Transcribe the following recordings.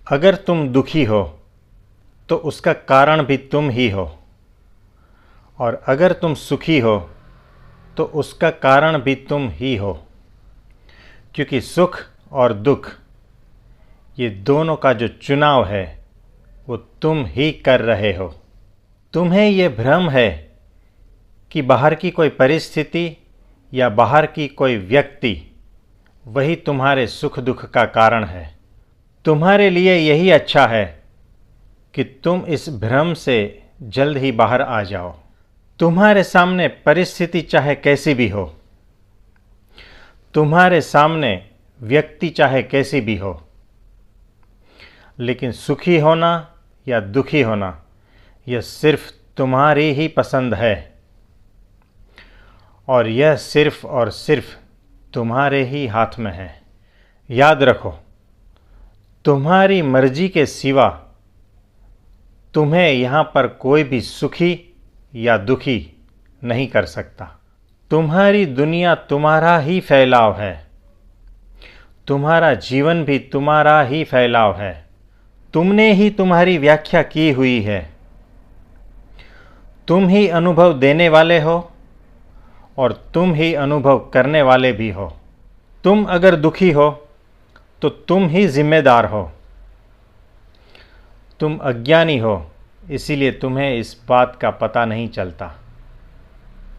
अगर तुम दुखी हो तो उसका कारण भी तुम ही हो, और अगर तुम सुखी हो तो उसका कारण भी तुम ही हो, क्योंकि सुख और दुख ये दोनों का जो चुनाव है वो तुम ही कर रहे हो। तुम्हें ये भ्रम है कि बाहर की कोई परिस्थिति या बाहर की कोई व्यक्ति वही तुम्हारे सुख दुख का कारण है। तुम्हारे लिए यही अच्छा है कि तुम इस भ्रम से जल्द ही बाहर आ जाओ। तुम्हारे सामने परिस्थिति चाहे कैसी भी हो, तुम्हारे सामने व्यक्ति चाहे कैसी भी हो, लेकिन सुखी होना या दुखी होना यह सिर्फ तुम्हारी ही पसंद है, और यह सिर्फ और सिर्फ तुम्हारे ही हाथ में है। याद रखो, तुम्हारी मर्जी के सिवा तुम्हें यहाँ पर कोई भी सुखी या दुखी नहीं कर सकता। तुम्हारी दुनिया तुम्हारा ही फैलाव है, तुम्हारा जीवन भी तुम्हारा ही फैलाव है। तुमने ही तुम्हारी व्याख्या की हुई है। तुम ही अनुभव देने वाले हो और तुम ही अनुभव करने वाले भी हो। तुम अगर दुखी हो तो तुम ही जिम्मेदार हो। तुम अज्ञानी हो, इसीलिए तुम्हें इस बात का पता नहीं चलता,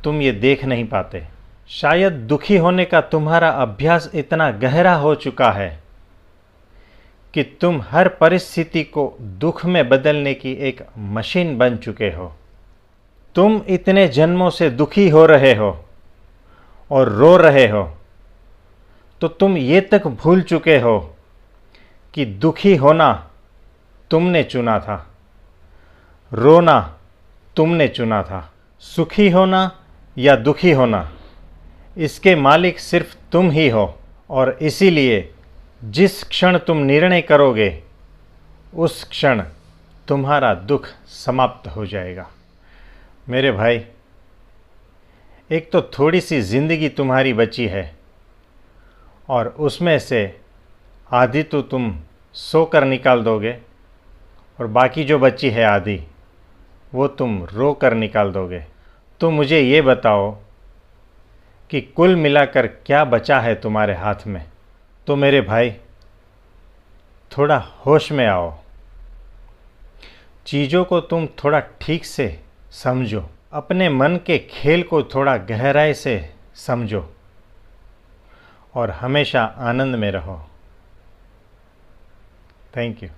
तुम ये देख नहीं पाते। शायद दुखी होने का तुम्हारा अभ्यास इतना गहरा हो चुका है कि तुम हर परिस्थिति को दुख में बदलने की एक मशीन बन चुके हो। तुम इतने जन्मों से दुखी हो रहे हो और रो रहे हो, तो तुम ये तक भूल चुके हो कि दुखी होना तुमने चुना था, रोना तुमने चुना था। सुखी होना या दुखी होना इसके मालिक सिर्फ तुम ही हो, और इसीलिए जिस क्षण तुम निर्णय करोगे उस क्षण तुम्हारा दुख समाप्त हो जाएगा। मेरे भाई, एक तो थोड़ी सी ज़िंदगी तुम्हारी बची है, और उसमें से आधी तो तुम सोकर निकाल दोगे, और बाकी जो बची है आधी वो तुम रो कर निकाल दोगे। तो मुझे ये बताओ कि कुल मिलाकर क्या बचा है तुम्हारे हाथ में। तो मेरे भाई, थोड़ा होश में आओ, चीज़ों को तुम थोड़ा ठीक से समझो, अपने मन के खेल को थोड़ा गहराई से समझो, और हमेशा आनंद में रहो। Thank you.